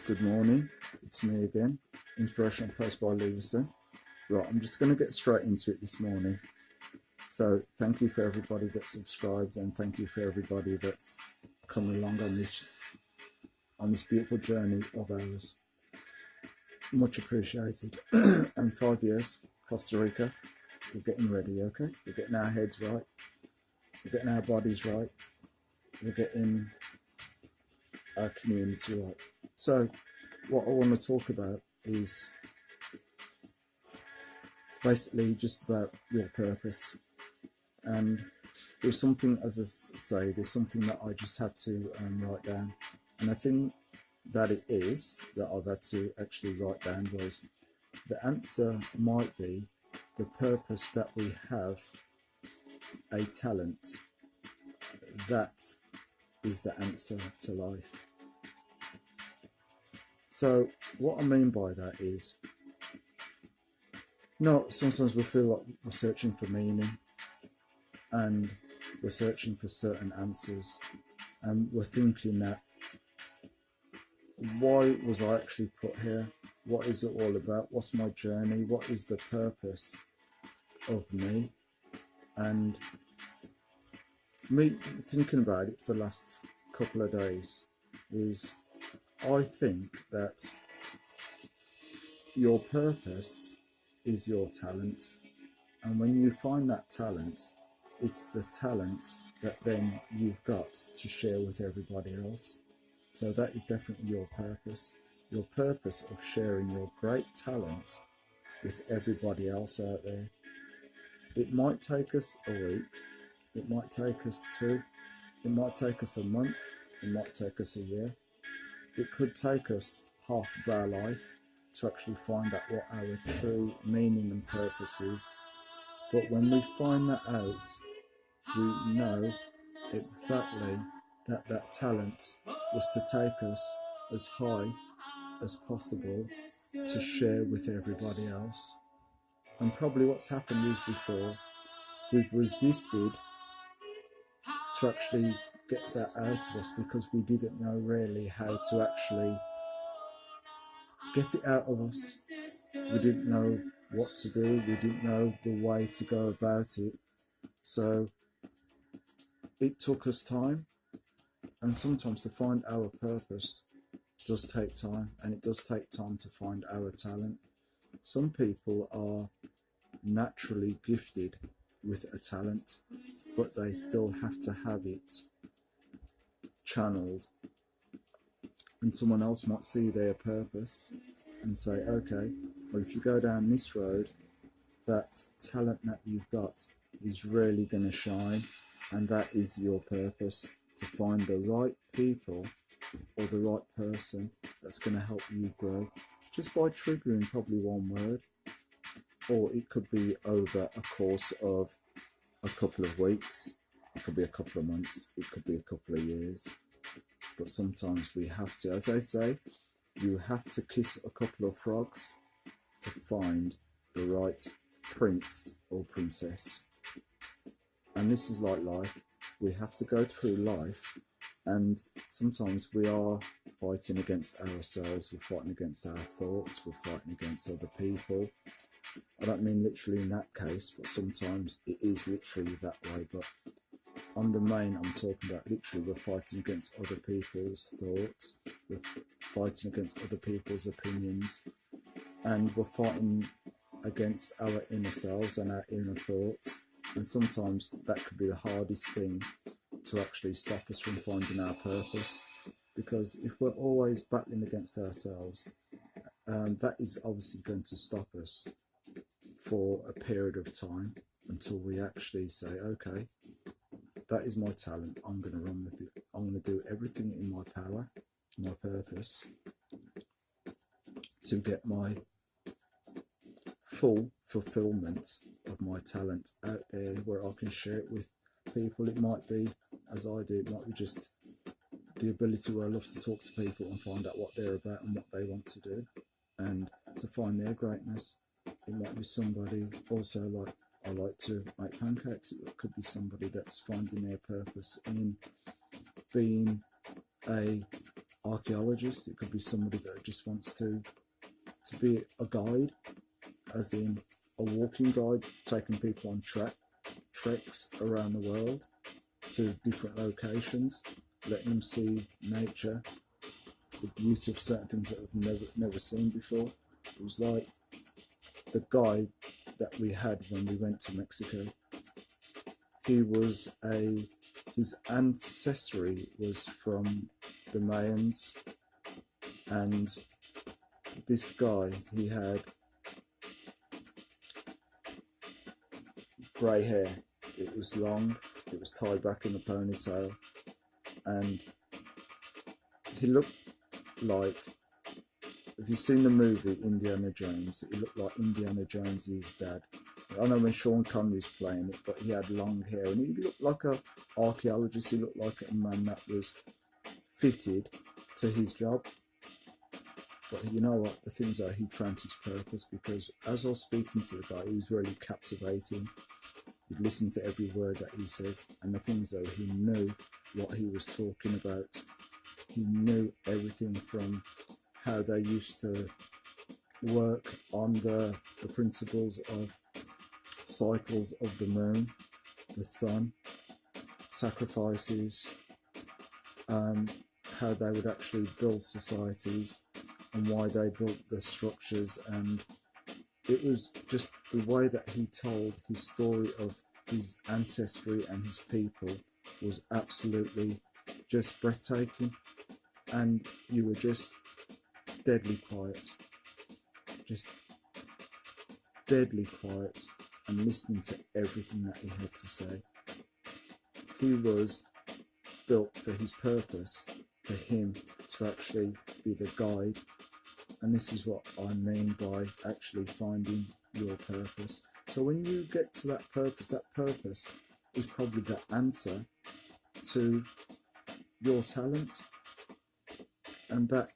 Good morning, it's me again, Inspirational Post by Leverson. Right, I'm just going to get straight into it this morning. So thank you for everybody that's subscribed, and thank you for everybody that's come along on this beautiful journey of ours. Much appreciated. And 5 years, Costa Rica, we're getting ready, okay? We're getting our heads right, we're getting our bodies right, we're getting our community right. So what I want to talk about is basically just about your purpose. And there's something, as I say, there's something that I just had to write down. And I think that it is that I've had to actually write down was the answer might be the purpose that we have a talent. That is the answer to life. So what I mean by that is, sometimes we feel like we're searching for meaning and we're searching for certain answers, and we're thinking that, why was I actually put here? What is it all about? What's my journey? What is the purpose of me? And me thinking about it for the last couple of days is, I think that your purpose is your talent, and when you find that talent, it's the talent that then you've got to share with everybody else. So that is definitely your purpose of sharing your great talent with everybody else out there. It might take us a week, it might take us 2, it might take us a month, it might take us a year, it could take us half of our life to actually find out what our true meaning and purpose is. But when we find that out, we know exactly that that talent was to take us as high as possible to share with everybody else. And probably what's happened is, before, we've resisted to actually get that out of us because we didn't know really how to actually get it out of us. We didn't know what to do, we didn't know the way to go about it. So it took us time, and sometimes to find our purpose does take time, and it does take time to find our talent. Some people are naturally gifted with a talent, but they still have to have it channeled, and someone else might see their purpose and say, okay, well, if you go down this road, that talent that you've got is really going to shine, and that is your purpose, to find the right people or the right person that's going to help you grow, just by triggering probably one word. Or it could be over a course of a couple of weeks, it could be a couple of months, it could be a couple of years. But sometimes we have to, as I say, you have to kiss a couple of frogs to find the right prince or princess. And this is like life. We have to go through life, and sometimes we are fighting against ourselves, we're fighting against our thoughts, we're fighting against other people. I don't mean literally in that case, but sometimes it is literally that way. But on the main, I'm talking about literally we're fighting against other people's thoughts, we're fighting against other people's opinions, and we're fighting against our inner selves and our inner thoughts. And sometimes that could be the hardest thing to actually stop us from finding our purpose, because if we're always battling against ourselves, that is obviously going to stop us for a period of time, until we actually say, okay, that is my talent, I'm going to run with it, I'm going to do everything in my power, my purpose, to get my full fulfillment of my talent out there, where I can share it with people. It might be, as I do, it might be just the ability where I love to talk to people and find out what they're about and what they want to do, and to find their greatness. It might be somebody also, like, I like to make pancakes. It could be somebody that's finding their purpose in being a archaeologist, it could be somebody that just wants to be a guide, as in a walking guide, taking people on treks around the world to different locations, letting them see nature, the beauty of certain things that they've never seen before. It was like the guide that we had when we went to Mexico. His ancestry was from the Mayans, and this guy, he had grey hair. It was long, it was tied back in a ponytail, and he looked like, have you seen the movie Indiana Jones? He looked like Indiana Jones's dad. I know when Sean Connery's playing it, but he had long hair and he looked like an archaeologist. He looked like a man that was fitted to his job. But you know what? The things are, he'd found his purpose, because as I was speaking to the guy, he was really captivating. You'd listen to every word that he says, and the things though, he knew what he was talking about. He knew everything from how they used to work on the principles of cycles of the moon, the sun, sacrifices, how they would actually build societies and why they built the structures. And it was just the way that he told his story of his ancestry and his people was absolutely just breathtaking, and you were just deadly quiet, just deadly quiet, and listening to everything that he had to say. He was built for his purpose, for him to actually be the guide. And this is what I mean by actually finding your purpose. So when you get to that purpose is probably the answer to your talent, and that